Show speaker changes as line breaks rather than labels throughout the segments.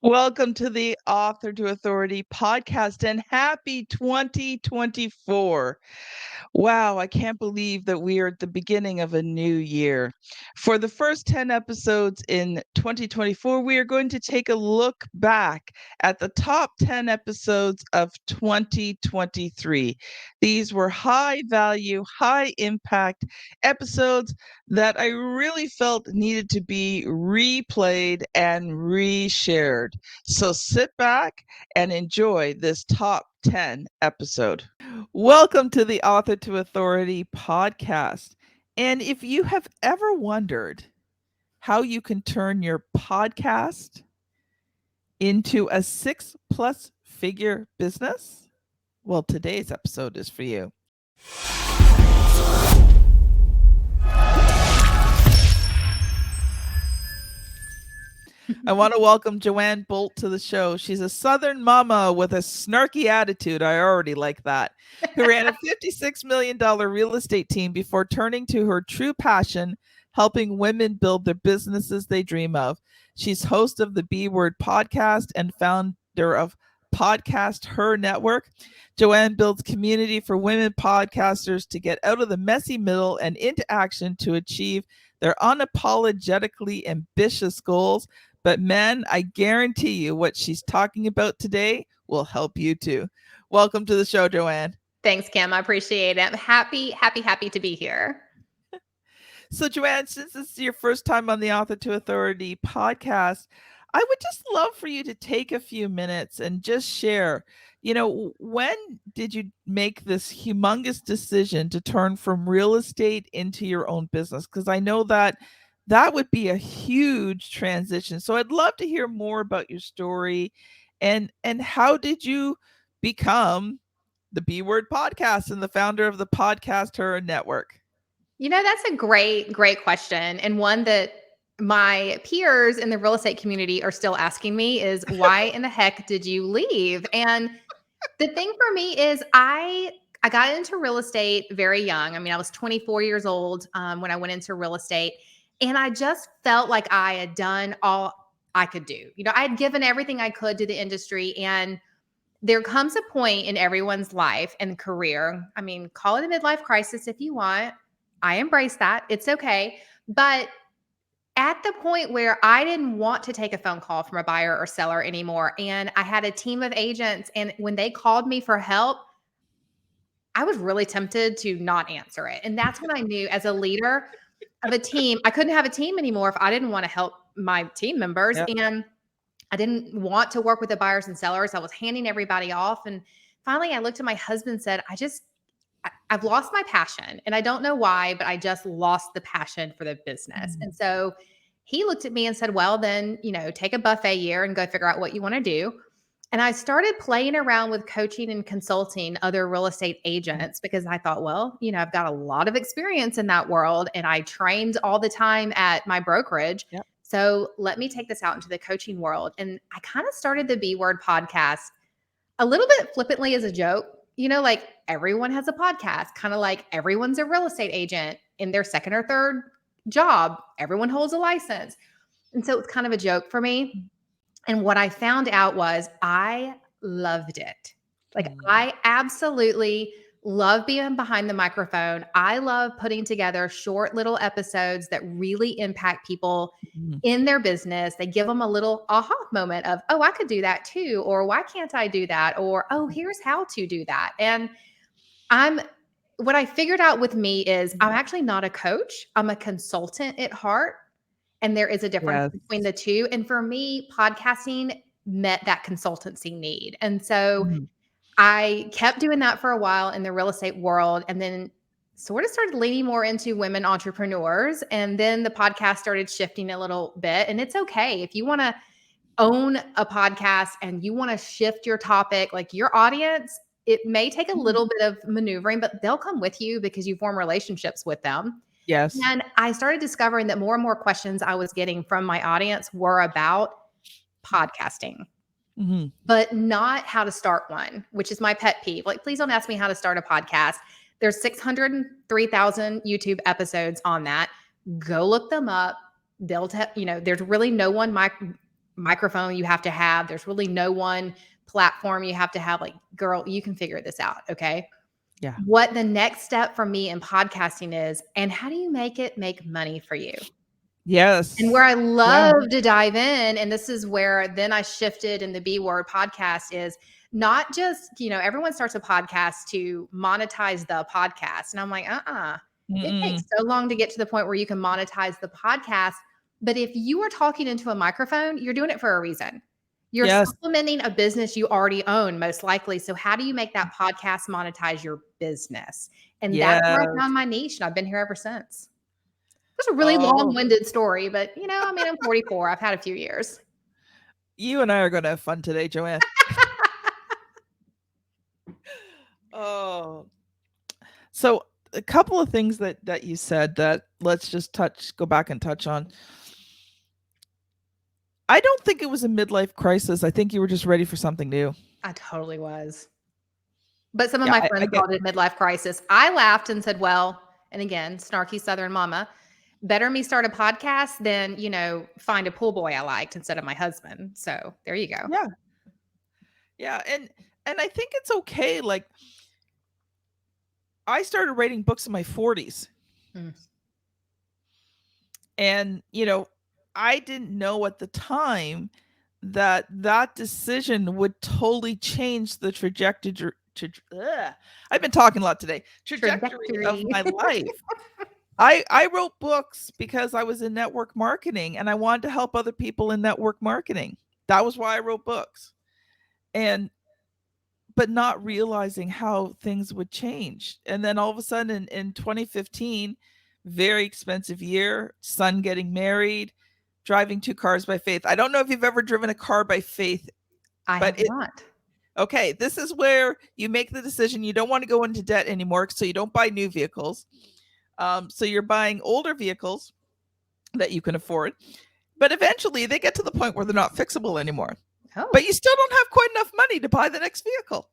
Welcome to the Author to Authority podcast and happy 2024. Wow, I can't believe that we are at the beginning of a new year. For the first 10 episodes in 2024, we are going to take a look back at the top 10 episodes of 2023. These were high value, high impact episodes that I really felt needed to be replayed and reshared. So sit back and enjoy this top 10 episode. Welcome to the Author to Authority podcast. And if you have ever wondered how you can turn your podcast into a 6+ figure business, well, today's episode is for you. I want to welcome Joanne Bolt to the show. She's a Southern mama with a snarky attitude. I already like that. Who ran a $56 million real estate team before turning to her true passion, helping women build their businesses they dream of. She's host of the B Word podcast and founder of Podcast Her Network. Joanne builds community for women podcasters to get out of the messy middle and into action to achieve their unapologetically ambitious goals. But men, I guarantee you what she's talking about today will help you too. Welcome to the show, Joanne.
Thanks, Kim. I appreciate it. I'm happy to be here.
So, Joanne, since this is your first time on the Author to Authority podcast, I would just love for you to take a few minutes and just share, when did you make this humongous decision to turn from real estate into your own business? Because I know that would be a huge transition. So I'd love to hear more about your story and how did you become the B Word podcast and the founder of the Podcast Her Network?
That's a great question. And one that my peers in the real estate community are still asking me is, why in the heck did you leave? And the thing for me is I got into real estate very young. I mean, I was 24 years old when I went into real estate. And I just felt like I had done all I could do. I had given everything I could to the industry. And there comes a point in everyone's life and career. I mean, call it a midlife crisis if you want. I embrace that. It's okay. But at the point where I didn't want to take a phone call from a buyer or seller anymore, and I had a team of agents, and when they called me for help, I was really tempted to not answer it. And that's when I knew, as a leader of a team, I couldn't have a team anymore if I didn't want to help my team members.
Yep.
And I didn't want to work with the buyers and sellers. I was handing everybody off. And finally, I looked at my husband and said, I've lost my passion. And I don't know why, but I just lost the passion for the business.
Mm-hmm.
And so he looked at me and said, well, then, take a buffet year and go figure out what you want to do. And I started playing around with coaching and consulting other real estate agents because I thought, well, I've got a lot of experience in that world and I trained all the time at my brokerage.
Yep.
So let me take this out into the coaching world. And I kind of started the B Word podcast a little bit flippantly as a joke. Like everyone has a podcast, kind of like everyone's a real estate agent in their second or third job. Everyone holds a license. And so it's kind of a joke for me. And what I found out was I loved it. Like I absolutely love being behind the microphone. I love putting together short little episodes that really impact people in their business. They give them a little aha moment of, oh, I could do that too. Or why can't I do that? Or, oh, here's how to do that. And what I figured out with me is I'm actually not a coach. I'm a consultant at heart. And there is a difference between the two. And for me, podcasting met that consultancy need. And so I kept doing that for a while in the real estate world, and then sort of started leaning more into women entrepreneurs. And then the podcast started shifting a little bit. And it's okay if you want to own a podcast and you want to shift your topic, like your audience, it may take a little bit of maneuvering, but they'll come with you because you form relationships with them.
Yes.
And I started discovering that more and more questions I was getting from my audience were about podcasting. But not how to start one, which is my pet peeve. Like, please don't ask me how to start a podcast. There's 603,000 YouTube episodes on that. Go look them up. They'll tell, there's really no one microphone you have to have. There's really no one platform you have to have. Like, girl, you can figure this out. Okay.
Yeah.
What the next step for me in podcasting is, and how do you make it make money for you? And where
Yes.
I
Yeah.
love to dive in, and this is where then I shifted in the B word podcast, is not just, everyone starts a podcast to monetize the podcast. And I'm like, it takes
Mm-mm.
so long to get to the point where you can monetize the podcast. But if you are talking into a microphone, you're doing it for a reason. You're
Yes.
supplementing a business you already own, most likely. So how do you make that podcast monetize your business? And that's where I
Yes.
found my niche, and I've been here ever since. It's a really
Oh,
long-winded story, but I'm 44. I've had a few years.
you and I are going to have fun today, Joanne. Oh, so a couple of things that you said that let's just go back and touch on. I don't think it was a midlife crisis. I think you were just ready for something new.
I totally was. But some of
Yeah,
my
I
friends
get.
called it a midlife crisis. I laughed and said, well, and again, snarky Southern mama, better me start a podcast than, find a pool boy I liked instead of my husband. So there you go.
Yeah, yeah, and I think it's okay. Like, I started writing books in my 40s,
Mm.
and I didn't know at the time that decision would totally change the trajectory. I've been talking a lot today. Trajectory of
Trajectory.
my life. I wrote books because I was in network marketing and I wanted to help other people in network marketing. That was why I wrote books. But not realizing how things would change. And then all of a sudden in 2015, very expensive year, son getting married, driving 2 cars by faith. I don't know if you've ever driven a car by faith,
I
but
have not.
okay, this is where you make the decision you don't want to go into debt anymore, so you don't buy new vehicles. So you're buying older vehicles that you can afford. But eventually they get to the point where they're not fixable anymore.
Oh.
But you still don't have quite enough money to buy the next vehicle.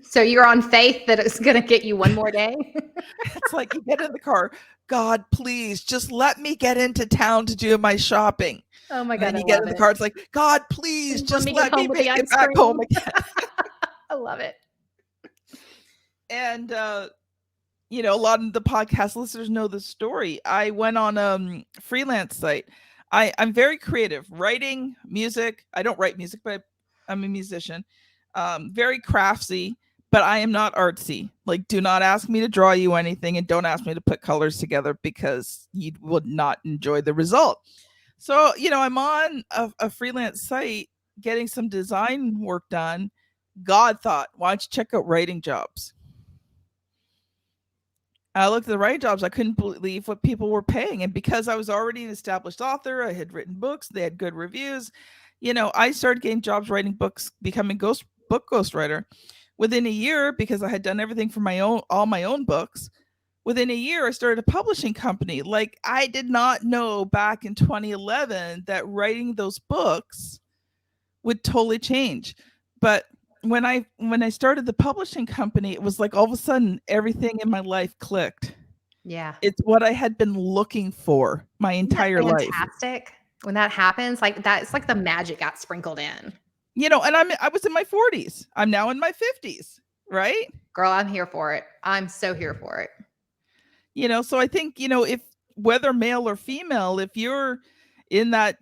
So you're on faith that it's going to get you one more day?
It's like you get in the car, God, please just let me get into town to do my shopping.
Oh my
And
God.
then you
I
get
love
in the
it.
car, it's like, God, please just let me
with the
make it
ice
back
cream.
home again.
I love it.
And a lot of the podcast listeners know the story. I went on a freelance site. I'm very creative, writing music. I don't write music, but I'm a musician. Very craftsy, but I am not artsy. Like, do not ask me to draw you anything, and don't ask me to put colors together because you would not enjoy the result. So, I'm on a freelance site getting some design work done. God thought, why don't you check out writing jobs? I looked at the writing jobs. I couldn't believe what people were paying. And because I was already an established author, I had written books, they had good reviews. I started getting jobs writing books, becoming book ghostwriter. Within a year, because I had done everything for all my own books, within a year, I started a publishing company. Like, I did not know back in 2011 that writing those books would totally change. But when I started the publishing company, it was like all of a sudden everything in my life clicked.
Yeah.
It's what I had been looking for my
Isn't that
entire life.
fantastic when that happens? Like that, it's like the magic got sprinkled in.
And I was in my 40s. I'm now in my 50s, right?
Girl, I'm here for it. I'm so here for it.
So I think, if whether male or female, if you're in that,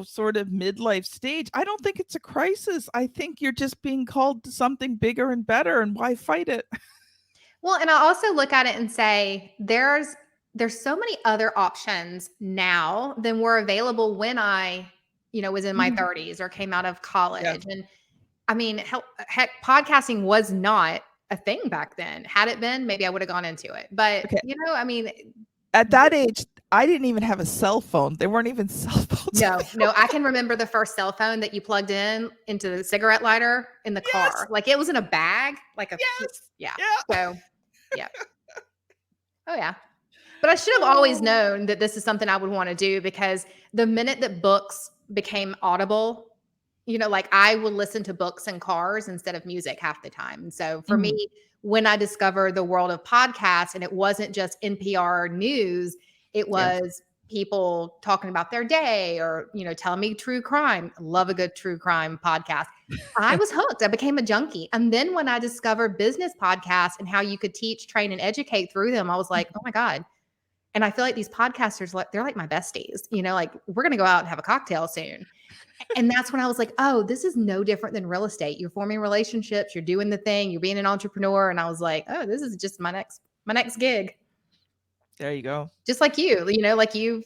sort of midlife stage, I don't think it's a crisis. I think you're just being called to something bigger and better, and why fight it?
Well, and I also look at it and say there's so many other options now than were available when I, was in my 30s or came out of college.
Yeah.
And I mean, heck, podcasting was not a thing back then. Had it been, maybe I would have gone into it. But,
Okay.
I mean,
At that age, I didn't even have a cell phone. There weren't even cell phones.
No, I can remember the first cell phone that you plugged into the cigarette lighter in the car.
Yes.
Like it was in a bag, like a
Yes.
yeah.
Yeah.
So, yeah. Oh yeah. But I should have always known that this is something I would want to do, because the minute that books became audible, like I would listen to books in cars instead of music half the time. And so for me, when I discovered the world of podcasts, and it wasn't just NPR news, it was people talking about their day or, telling me true crime. Love a good true crime podcast. I was hooked. I became a junkie. And then when I discovered business podcasts and how you could teach, train, and educate through them, I was like, oh my God. And I feel like these podcasters, they're like my besties, like we're going to go out and have a cocktail soon. And that's when I was like, oh, this is no different than real estate. You're forming relationships, you're doing the thing, you're being an entrepreneur. And I was like, oh, this is just my next gig.
There you go.
Just like like you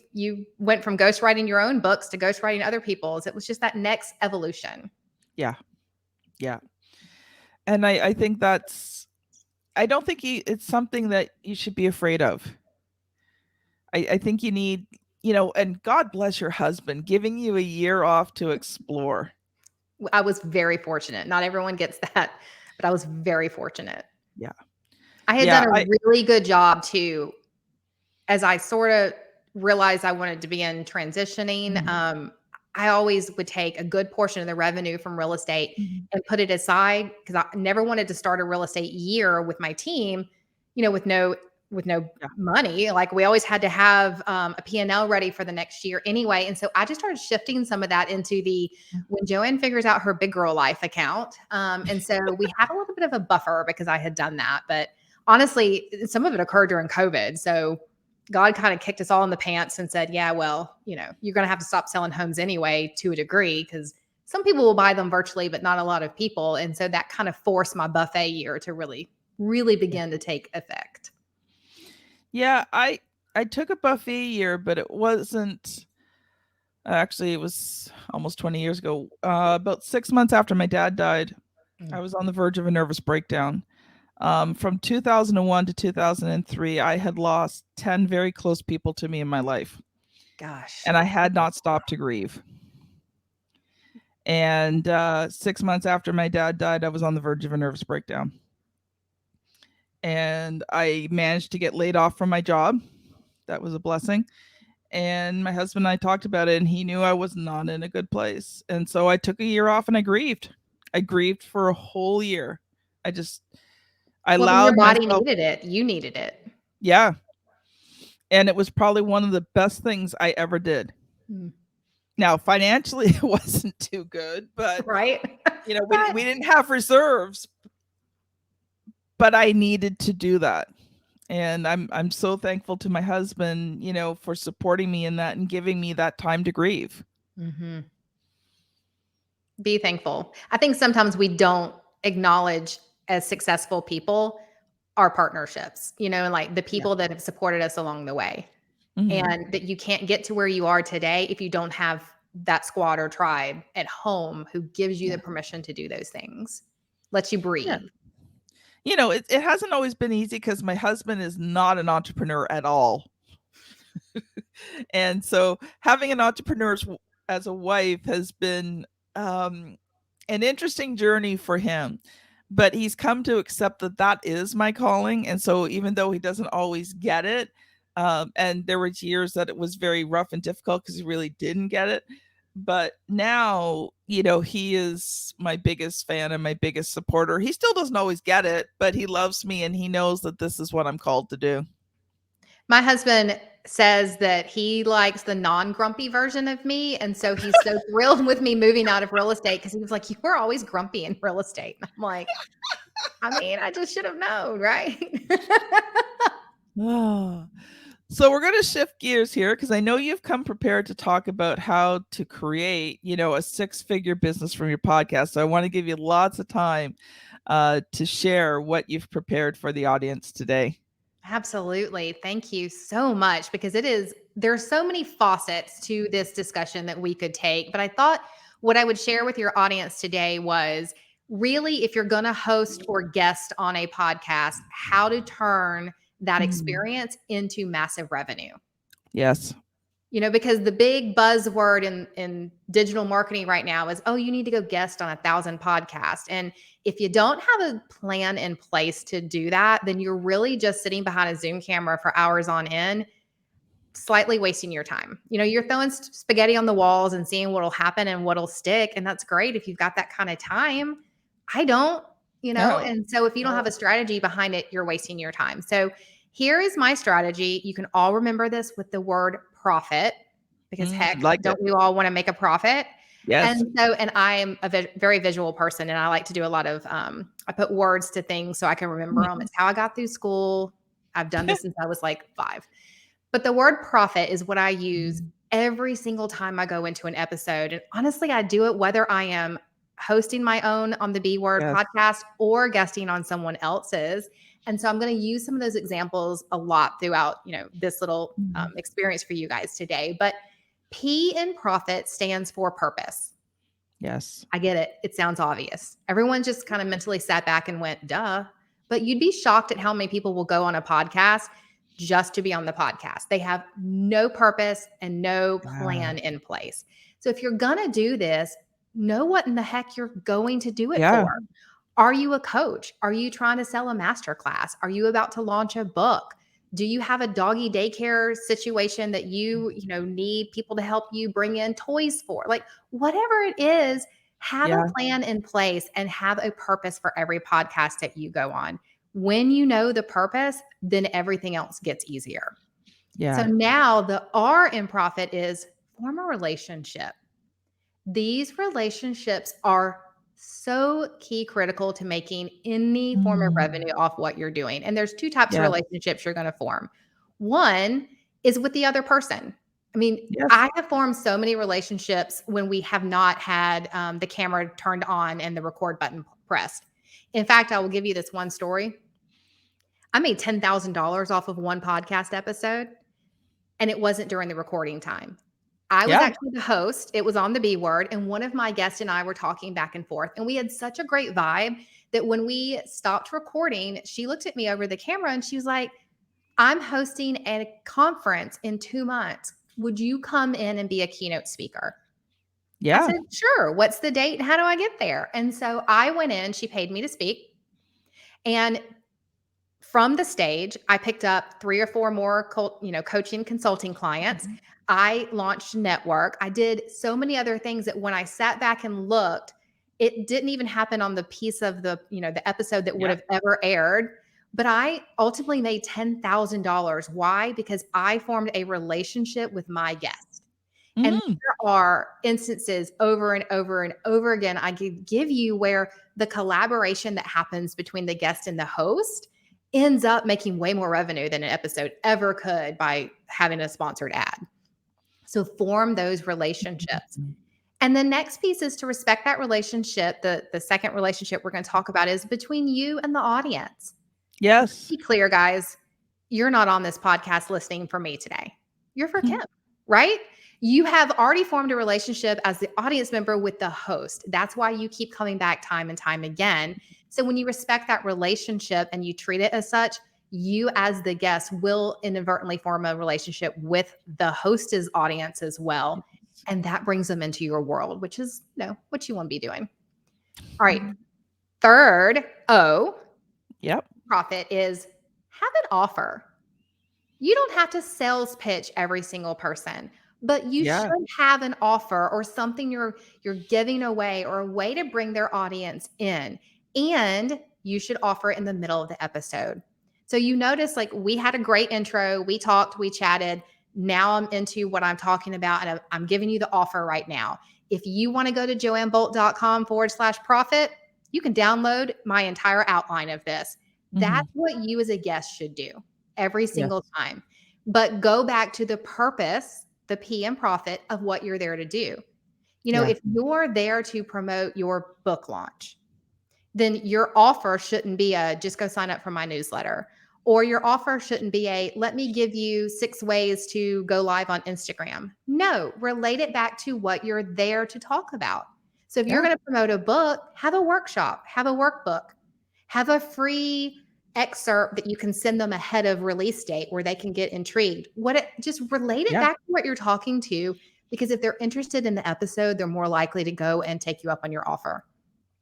went from ghostwriting your own books to ghostwriting other people's. It was just that next evolution.
Yeah. Yeah. And I think I don't think it's something that you should be afraid of. I think you need, and God bless your husband giving you a year off to explore.
I was very fortunate. Not everyone gets that, but I was very fortunate.
Yeah.
I had done a really good job too, as I sort of realized I wanted to begin transitioning.
Mm-hmm.
I always would take a good portion of the revenue from real estate and put it aside because I never wanted to start a real estate year with my team, with no money. Like we always had to have a P&L ready for the next year anyway. And so I just started shifting some of that into the when Joanne figures out her big girl life account. And so we had a little bit of a buffer because I had done that. But honestly, some of it occurred during COVID. So God kind of kicked us all in the pants and said, yeah, well, you're going to have to stop selling homes anyway to a degree because some people will buy them virtually, but not a lot of people. And so that kind of forced my buffet year to really, really begin to take effect.
Yeah, I took a buffet year, but it wasn't. Actually, it was almost 20 years ago. About 6 months after my dad died, I was on the verge of a nervous breakdown. From 2001 to 2003, I had lost 10 very close people to me in my life.
Gosh.
And I had not stopped to grieve. And 6 months after my dad died, I was on the verge of a nervous breakdown. And I managed to get laid off from my job. That was a blessing. And my husband and I talked about it, and he knew I was not in a good place. And so I took a year off and I grieved. I grieved for a whole year. I allowed
your body
myself,
needed it. You needed it.
Yeah. And it was probably one of the best things I ever did. Now, financially, it wasn't too good, but
right.
We didn't have reserves, but I needed to do that. And I'm so thankful to my husband, for supporting me in that and giving me that time to grieve.
Mm-hmm. Be thankful. I think sometimes we don't acknowledge as successful people our partnerships, and like the people that have supported us along the way. Mm-hmm. And that you can't get to where you are today if you don't have that squad or tribe at home who gives you the permission to do those things, lets you breathe.
Yeah. It hasn't always been easy because my husband is not an entrepreneur at all. And so having an entrepreneur as a wife has been an interesting journey for him. But he's come to accept that is my calling. And so even though he doesn't always get it, and there were years that it was very rough and difficult because he really didn't get it. But now, he is my biggest fan and my biggest supporter. He still doesn't always get it, but he loves me and he knows that this is what I'm called to do.
My husband says that he likes the non-grumpy version of me. And so he's so thrilled with me moving out of real estate because he was like, you were always grumpy in real estate. And I'm like, I just should have known, right?
So we're going to shift gears here because I know you've come prepared to talk about how to create, a six-figure business from your podcast. So I want to give you lots of time to share what you've prepared for the audience today.
Absolutely. Thank you so much because there's so many faucets to this discussion that we could take. But I thought what I would share with your audience today was really if you're going to host or guest on a podcast, how to turn that experience into massive revenue.
Yes.
Because the big buzzword in digital marketing right now is, oh, you need to go guest on 1,000 podcasts. And if you don't have a plan in place to do that, then you're really just sitting behind a Zoom camera for hours on end, slightly wasting your time. You're throwing spaghetti on the walls and seeing what'll happen and what'll stick. And that's great if you've got that kind of time. I don't,
No.
And so if you don't have a strategy behind it, you're wasting your time. So here is my strategy. You can all remember this with the word profit because heck,
Like it.
don't we all want to make a profit?
Yes.
And I am a very visual person, and I like to do a lot of, I put words to things so I can remember them. It's how I got through school. I've done this since I was like 5. But the word profit is what I use every single time I go into an episode. And honestly, I do it whether I am hosting my own on the B Word
Yes.
podcast or guesting on someone else's. And so I'm going to use some of those examples a lot throughout, this little experience for you guys today. But P in profit stands for purpose.
Yes.
I get it. It sounds obvious. Everyone just kind of mentally sat back and went, duh. But you'd be shocked at how many people will go on a podcast just to be on the podcast. They have no purpose and no plan in place. So if you're going to do this, know what in the heck you're going to do it for. Are you a coach? Are you trying to sell a masterclass? Are you about to launch a book? Do you have a doggy daycare situation that you need people to help you bring in toys for? Like whatever it is, have a plan in place and have a purpose for every podcast that you go on. When you know the purpose, then everything else gets easier. So now the R in profit is form a relationship. These relationships are so key critical to making any form of revenue off what you're doing. And there's 2 types of relationships you're going to form. One is with the other person. I mean, I have formed so many relationships when we have not had the camera turned on and the record button pressed. In fact, I will give you this one story. I made $10,000 off of one podcast episode, and it wasn't during the recording time. I was actually the host. It was on the B Word, and one of my guests and I were talking back and forth, and we had such a great vibe that when we stopped recording, she looked at me over the camera and she was like, I'm hosting a conference in 2 months. Would you come in and be a keynote speaker? I said, sure. What's the date? How do I get there? And so I went in, she paid me to speak. And from the stage, I picked up 3 or 4 more, coaching consulting clients. I launched a network. I did so many other things that when I sat back and looked, it didn't even happen on the piece of the episode that would have ever aired. But I ultimately made $10,000. Why? Because I formed a relationship with my guest. And there are instances over and over and over again I could give you where the collaboration that happens between the guest and the host ends up making way more revenue than an episode ever could by having a sponsored ad. So form those relationships. And the next piece is to respect that relationship. The second relationship we're going to talk about is between you and the audience.
Yes.
Be clear, guys. You're not on this podcast listening for me today. You're for Kim, right? You have already formed a relationship as the audience member with the host. That's why you keep coming back time and time again. So when you respect that relationship and you treat it as such, you as the guest will inadvertently form a relationship with the host's audience as well. And that brings them into your world, which is what you want to be doing. All right. Third O, profit, is have an offer. You don't have to sales pitch every single person, but you should have an offer or something you're giving away or a way to bring their audience in. And you should offer it in the middle of the episode. So you notice, like, we had a great intro. We talked, we chatted. Now I'm into what I'm talking about, and I'm giving you the offer right now. If you want to go to joannebolt.com/profit, you can download my entire outline of this. That's what you as a guest should do every single time. But go back to the purpose, the P in profit, of what you're there to do. If you're there to promote your book launch, then your offer shouldn't be a just go sign up for my newsletter. Or your offer shouldn't be a let me give you 6 ways to go live on Instagram. No, relate it back to what you're there to talk about. So if you're going to promote a book, have a workshop, have a workbook, have a free excerpt that you can send them ahead of release date where they can get intrigued. Just relate it back to what you're talking to, because if they're interested in the episode, they're more likely to go and take you up on your offer.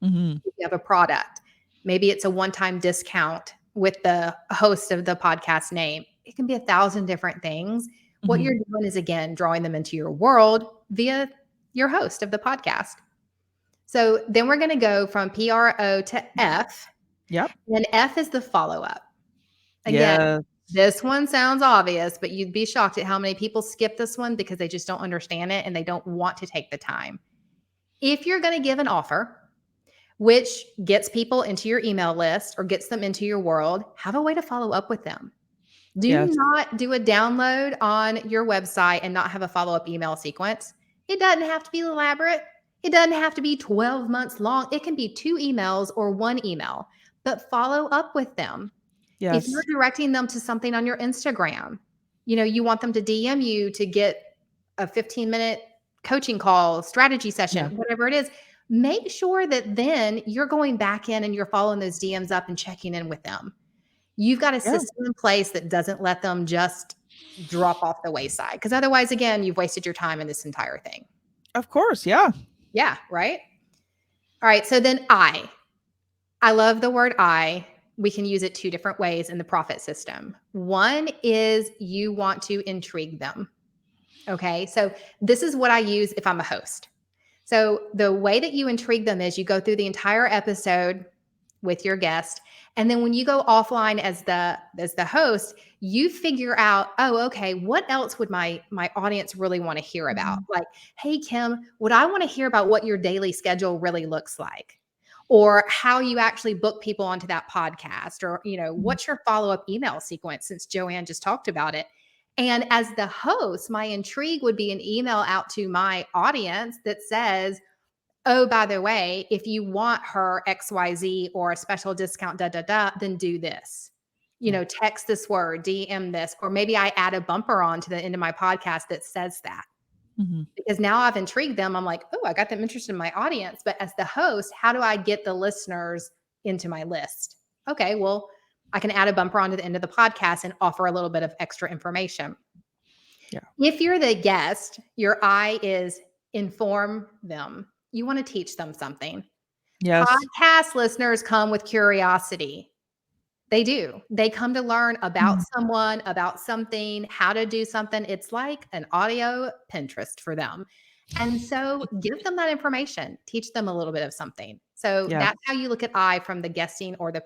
If you have a product, maybe it's a one-time discount with the host of the podcast name. It can be 1,000 different things. What you're doing is, again, drawing them into your world via your host of the podcast. So then we're going to go from PRO to F. And F is the follow-up. Again, This one sounds obvious, but you'd be shocked at how many people skip this one because they just don't understand it and they don't want to take the time. If you're going to give an offer, which gets people into your email list or gets them into your world, have a way to follow up with them. Do
Yes.
not do a download on your website and not have a follow up email sequence. It doesn't have to be elaborate. It doesn't have to be 12 months long. It can be 2 emails or 1 email, but follow up with them. If you're
Yes.
directing them to something on your Instagram, you want them to DM you to get a 15-minute coaching call, strategy
Yeah.
session, whatever it is, make sure that then you're going back in and you're following those DMs up and checking in with them. You've got a
Yeah.
system in place that doesn't let them just drop off the wayside. Because otherwise, again, you've wasted your time in this entire thing.
Of course. Yeah.
Yeah, right? All right. So then I love the word I. We can use it 2 different ways in the profit system. One is you want to intrigue them. Okay. So this is what I use if I'm a host. So the way that you intrigue them is you go through the entire episode with your guest, and then when you go offline as the host, you figure out, oh, okay, what else would my audience really want to hear about? Like, hey Kim, would I want to hear about what your daily schedule really looks like? Or how you actually book people onto that podcast, or
Mhm.
what's your follow-up email sequence, since Joanne just talked about it. And as the host, my intrigue would be an email out to my audience that says, oh, by the way, if you want her XYZ or a special discount, then do this.
Yeah.
Text this word, DM this, or maybe I add a bumper on to the end of my podcast that says that.
Mhm.
Because now I've intrigued them. I'm like, oh, I got them interested in my audience. But as the host, how do I get the listeners into my list? Okay, well, I can add a bumper onto the end of the podcast and offer a little bit of extra information.
Yeah.
If you're the guest, your I is inform them. You want to teach them something.
Yes.
Podcast listeners come with curiosity. They do. They come to learn about
Mhm.
someone, about something, how to do something. It's like an audio Pinterest for them. And so give them that information, teach them a little bit of something. So
Yes.
that's how you look at I from the guesting or the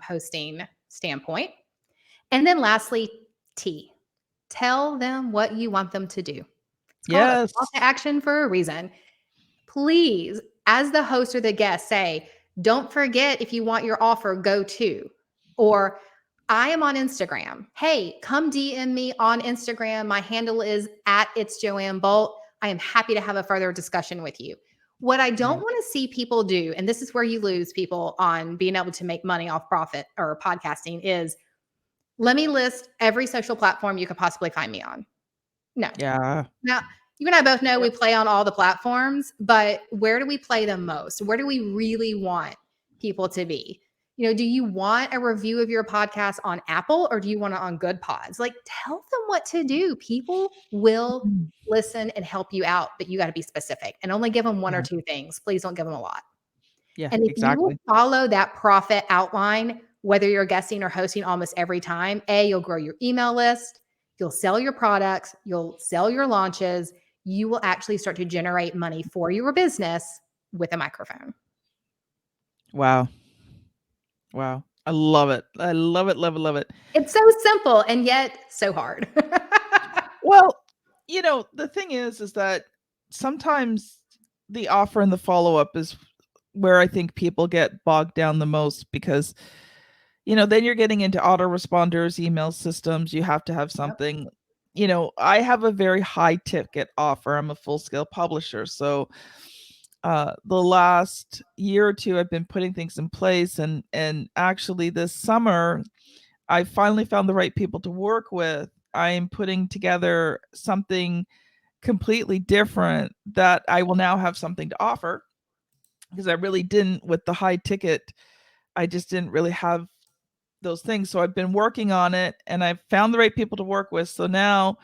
hosting standpoint. And then lastly, T. Tell them what you want them to do. It's called a
Yes.
call to action for a reason. Please, as the host or the guest, say, don't forget, if you want your offer, go to, or I am on Instagram. Hey, come DM me on Instagram. My handle is at It's Joanne Bolt. I am happy to have a further discussion with you. What I don't
Yeah.
want to see people do, and this is where you lose people on being able to make money off profit or podcasting, is let me list every social platform you could possibly find me on. No.
Yeah.
Now, you and I both know we
Yep.
play on all the platforms, but where do we play the most? Where do we really want people to be? Do you want a review of your podcast on Apple, or do you want it on Good Pods? Like, tell them what to do. People will
Mhm.
listen and help you out, but you got to be specific and only give them one or
Yeah.
2 things. Please don't give them a lot.
Yeah.
And if you will
Exactly.
follow that profit outline, whether you're guesting or hosting almost every time, you'll grow your email list, you'll sell your products, you'll sell your launches, you will actually start to generate money for your business with a microphone.
Wow. Wow. I love it. I love it. Love it. Love it.
It's so simple and yet so hard.
Well, the thing is that sometimes the offer and the follow-up is where I think people get bogged down the most because, then you're getting into autoresponders, email systems, you have to have
Yep.
something. I have a very high ticket offer. I'm a full-scale publisher. So, the last year or two I've been putting things in place, and actually this summer I finally found the right people to work with. I'm putting together something completely different that I will now have something to offer because I really didn't with the high ticket. I just didn't really have those things. So I've been working on it and I've found the right people to work with. So now,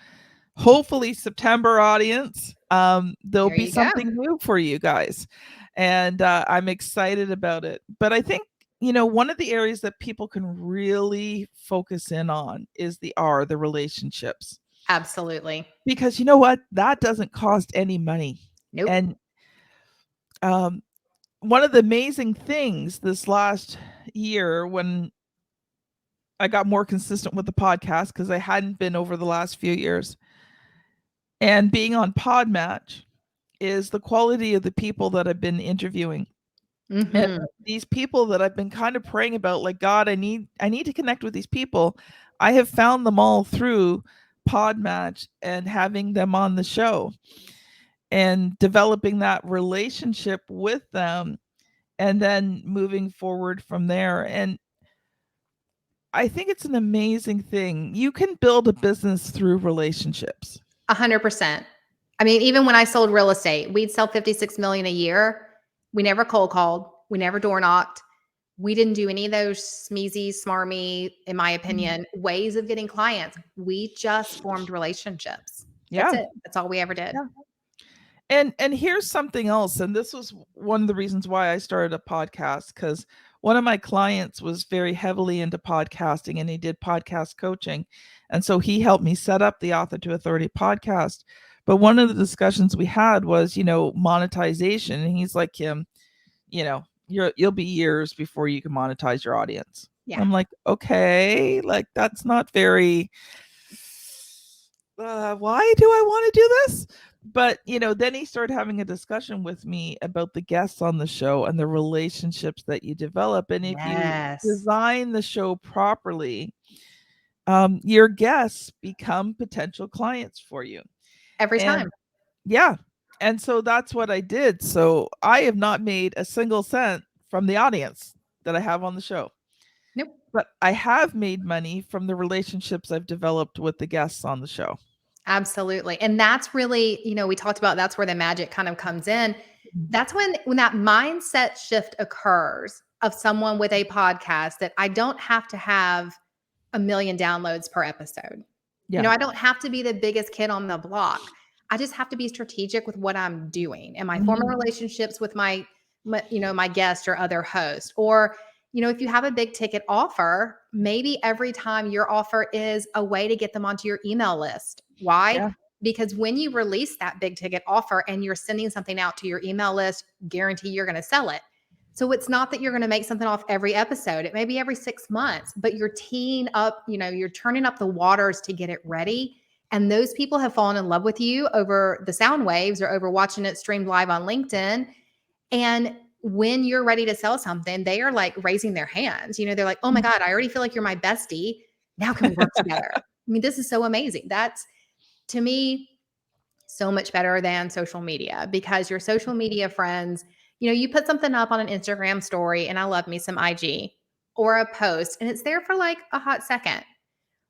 hopefully, September audience, there'll
There
be
you go.
something new for you guys. And I'm excited about it. But I think, one of the areas that people can really focus in on is the relationships.
Absolutely.
Because you know what? That doesn't cost any money.
Nope.
And um, one of the amazing things this last year when I got more consistent with the podcast because I hadn't been over the last few years. And being on Podmatch is the quality of the people that I've been interviewing. And
Mm-hmm.
these people that I've been kind of praying about, like, God, I need to connect with these people. I have found them all through Podmatch and having them on the show and developing that relationship with them and then moving forward from there. And I think it's an amazing thing. You can build a business through relationships.
100%. I mean, even when I sold real estate, we'd sell 56 million a year. We never cold called. We never door knocked. We didn't do any of those smeezy, smarmy, in my opinion, ways of getting clients. We just formed relationships. That's
Yeah.
it. That's all we ever did.
Yeah. And here's something else, and this was one of the reasons why I started a podcast, because one of my clients was very heavily into podcasting and he did podcast coaching. And so he helped me set up the Author to Authority podcast. But one of the discussions we had was, monetization. And he's like, Kim, you'll be years before you can monetize your audience.
Yeah.
I'm like, okay, like that's not very why do I want to do this? But, then he started having a discussion with me about the guests on the show and the relationships that you develop. And if you
Yes.
design the show properly, your guests become potential clients for you.
Every
And
time.
yeah. And so that's what I did. So I have not made a single cent from the audience that I have on the show.
Nope.
But I have made money from the relationships I've developed with the guests on the show.
Absolutely. And that's really, we talked about that's where the magic kind of comes in. That's when that mindset shift occurs of someone with a podcast that I don't have to have a million downloads per episode.
Yeah.
I don't have to be the biggest kid on the block. I just have to be strategic with what I'm doing and my former
Mhm.
relationships with my guest or other host. Or, if you have a big ticket offer, maybe every time your offer is a way to get them onto your email list. Why?
Yeah.
Because when you release that big ticket offer and you're sending something out to your email list, guarantee you're going to sell it. So it's not that you're going to make something off every episode. It may be every 6 months, but you're teeing up, you're turning up the waters to get it ready. And those people have fallen in love with you over the sound waves or over watching it streamed live on LinkedIn. And when you're ready to sell something, they are like raising their hands. They're like, oh my God, I already feel like you're my bestie. Now can we work together? I mean, this is so amazing. That's, to me, so much better than social media, because your social media friends, you put something up on an Instagram story, and I love me some IG or a post, and it's there for like a hot second.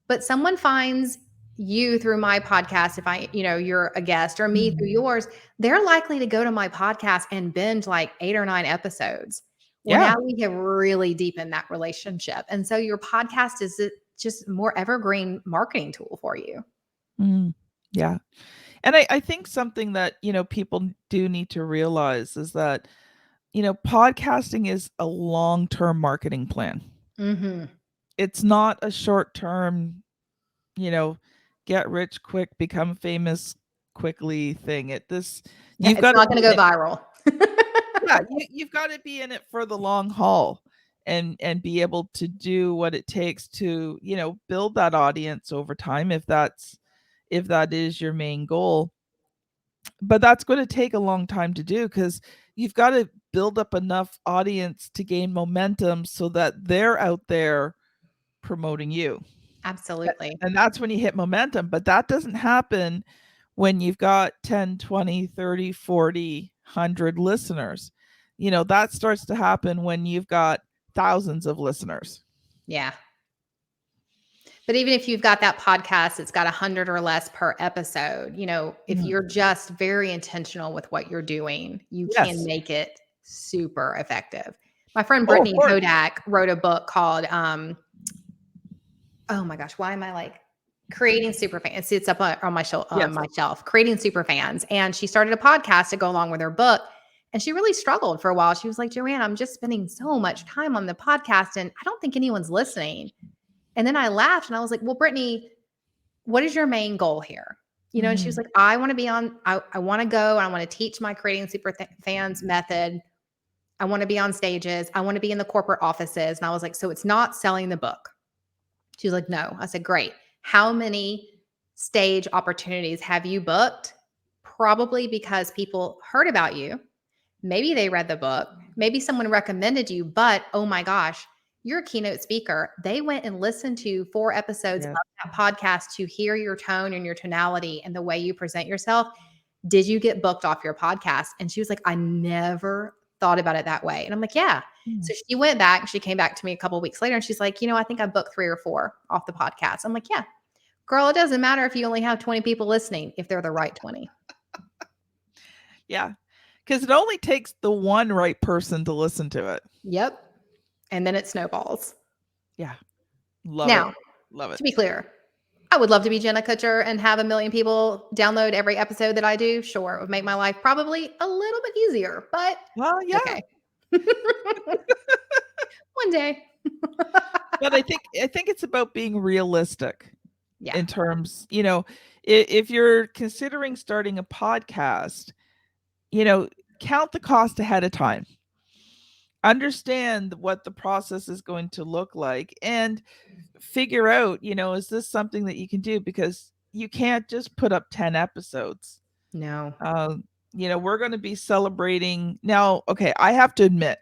But someone finds you through my podcast, if you're a guest, or me through yours, they're likely to go to my podcast and binge like 8 or 9 episodes. Well,
Yeah.
now we have really deepened that relationship. And so your podcast is just more evergreen marketing tool for you.
Mm, yeah. And I think something that, people do need to realize is that, podcasting is a long-term marketing plan.
Mm-hmm.
It's not a short-term, you know, get rich quick, become famous quickly thing.
Yeah,
You've
it's
got to
not going
be
to
in
go
it.
viral.
Yeah, you've got to be in it for the long haul and be able to do what it takes to, build that audience over time if that is your main goal. But that's going to take a long time to do because you've got to build up enough audience to gain momentum so that they're out there promoting you.
Absolutely.
And that's when you hit momentum. But that doesn't happen when you've got 10, 20, 30, 40, 100 listeners. That starts to happen when you've got thousands of listeners.
Yeah. But even if you've got that podcast, it's got 100 or less per episode, if
Mhm.
you're just very intentional with what you're doing, you can
Yes.
make it super effective. My friend
Oh, of
Brittany
course.
Hodak wrote a book called, oh my gosh, why am I like creating super fans? It's up on
Yes.
my shelf, creating super fans. And she started a podcast to go along with her book. And she really struggled for a while. She was like, Joanne, I'm just spending so much time on the podcast and I don't think anyone's listening. And then I laughed and I was like, well, Brittany, what is your main goal here? And she was
Mhm.
like, I want to be on, I want to go, and I want to teach my creating super fans method. I want to be on stages. I want to be in the corporate offices. And I was like, so it's not selling the book. She was like, no. I said, great. How many stage opportunities have you booked? Probably because people heard about you. Maybe they read the book. Maybe someone recommended you, but oh my gosh, you're a keynote speaker. They went and listened to 4 episodes of
Yeah.
that podcast to hear your tone and your tonality and the way you present yourself. Did you get booked off your podcast? And she was like, I never thought about it that way. And I'm like, yeah.
Mm.
So she went back. She came back to me a couple of weeks later and she's like, I think I booked 3 or 4 off the podcast. I'm like, yeah, girl, it doesn't matter if you only have 20 people listening, if they're the right 20.
Yeah. Because it only takes the one right person to listen to it.
Yep. And then it snowballs.
Yeah. Love
Now,
it. Love it.
to be clear, I would love to be Jenna Kutcher and have 1 million people download every episode that I do. Sure, it would make my life probably a little bit easier, but
Well, yeah.
okay. One day.
But I think it's about being realistic.
Yeah.
In terms, if you're considering starting a podcast, count the cost ahead of time. Understand what the process is going to look like and figure out, is this something that you can do? Because you can't just put up 10 episodes.
No.
We're going to be celebrating now. Okay, I have to admit,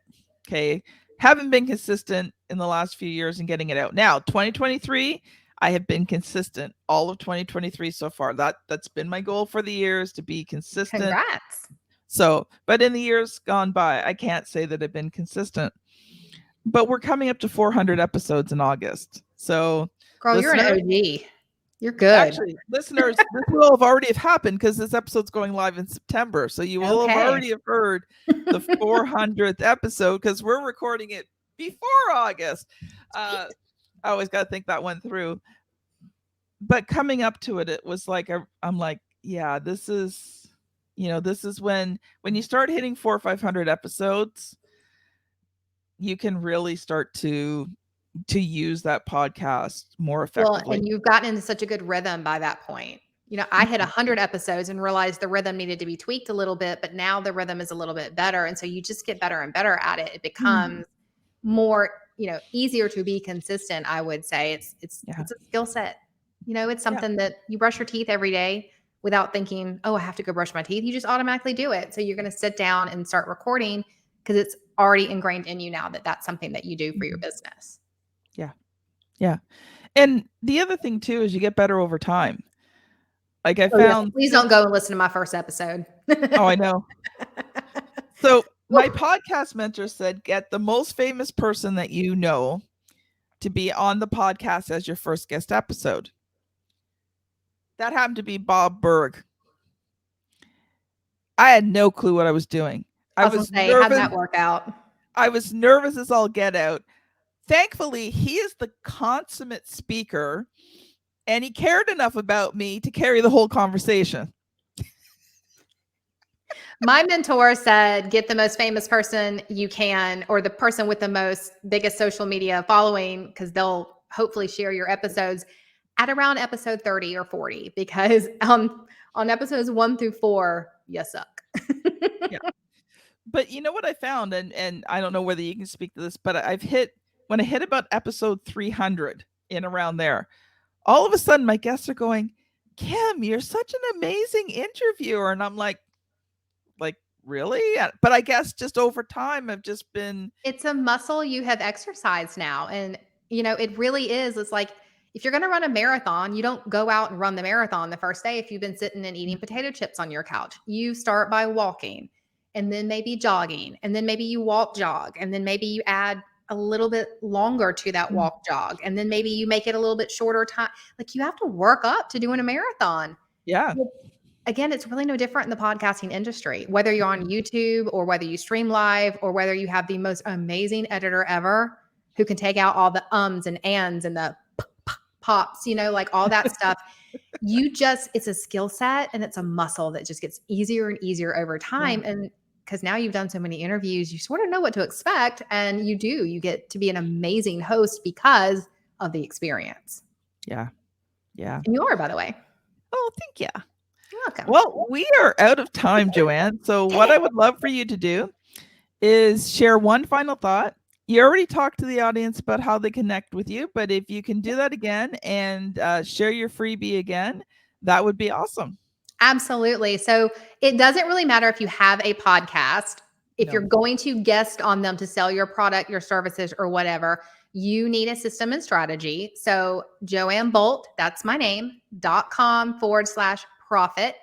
haven't been consistent in the last few years in getting it out. Now, 2023, I have been consistent all of 2023 so far. That's been my goal for the years, to be consistent.
Congrats.
So, but in the years gone by, I can't say that I've been consistent. But we're coming up to 400 episodes in August. So,
girl, you're an OG. You're good.
Actually, listeners, this will have already have happened because this episode's going live in September. So you will have already have heard the 400th episode because we're recording it before August. I always got to think that one through. But coming up to it, it was like, I'm like, yeah, this is, this is when you start hitting 400 or 500 episodes, you can really start to use that podcast more effectively.
Well, and you've gotten into such a good rhythm by that point. I hit 100 episodes and realized the rhythm needed to be tweaked a little bit, but now the rhythm is a little bit better. And so you just get better and better at it. It becomes more, easier to be consistent. I would say it's a skill set. It's something that you brush your teeth every day without thinking, oh, I have to go brush my teeth. You just automatically do it. So you're going to sit down and start recording because it's already ingrained in you now that that's something that you do for your business.
Yeah. Yeah. And the other thing too, is you get better over time. Like I found.
Please don't go and listen to my first episode.
Oh, I know. So my podcast mentor said, get the most famous person that you know to be on the podcast as your first guest episode. That happened to be Bob Berg. I had no clue what I was doing.
I was nervous. How'd that work out?
I was nervous as all get out. Thankfully, he is the consummate speaker, and he cared enough about me to carry the whole conversation.
My mentor said, get the most famous person you can, or the person with the biggest social media following, because they'll hopefully share your episodes at around episode 30 or 40, because on episodes 1 through 4, you suck.
Yeah. But you know what I found, and I don't know whether you can speak to this, but when I hit about episode 300 in around there, all of a sudden my guests are going, Kim, you're such an amazing interviewer. And I'm like, really? But I guess just over time, I've just been.
It's a muscle you have exercised now. And, it really is. It's like, if you're going to run a marathon, you don't go out and run the marathon the first day if you've been sitting and eating potato chips on your couch. You start by walking and then maybe jogging, and then maybe you walk jog, and then maybe you add a little bit longer to that walk jog, and then maybe you make it a little bit shorter time. Like, you have to work up to doing a marathon.
Yeah.
Again, it's really no different in the podcasting industry, whether you're on YouTube or whether you stream live or whether you have the most amazing editor ever who can take out all the ums and ands and the pops, like all that stuff. It's a skill set and it's a muscle that just gets easier and easier over time. Yeah. And because now you've done so many interviews, you sort of know what to expect, and you get to be an amazing host because of the experience.
Yeah. Yeah.
And you are, by the way.
Oh, thank you.
You're welcome.
Well, we are out of time, Joanne. So what I would love for you to do is share one final thought You already talked to the audience about how they connect with you, but if you can do that again and share your freebie again, that would be awesome.
Absolutely. So it doesn't really matter if you have a podcast. If you're
No.
going to guest on them to sell your product, your services, or whatever, you need a system and strategy. So Joanne Bolt, that's my name, .com/profit.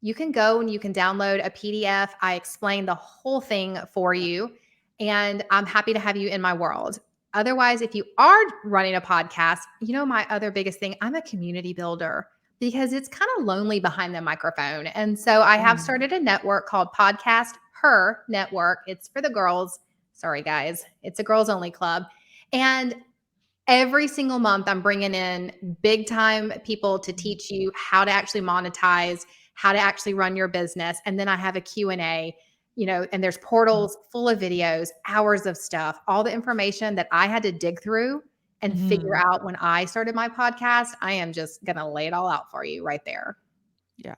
You can go and you can download a PDF. I explain the whole thing for you, and I'm happy to have you in my world. Otherwise, if you are running a podcast, my other biggest thing, I'm a community builder because it's kind of lonely behind the microphone. And so I have started a network called Podcast Her Network. It's for the girls. Sorry, guys. It's a girls only club. And every single month, I'm bringing in big time people to teach you how to actually monetize, how to actually run your business. And then I have a Q&A, and there's portals full of videos, hours of stuff, all the information that I had to dig through and figure out when I started my podcast. I am just going to lay it all out for you right there.
Yeah.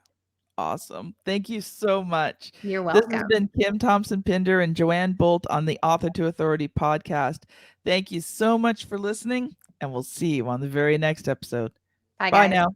Awesome. Thank you so much.
You're
This has
welcome.
been Kim Thompson-Pinder and Joanne Bolt on the Author to Authority podcast. Thank you so much for listening, and we'll see you on the very next episode.
Bye,
Bye
guys.
now.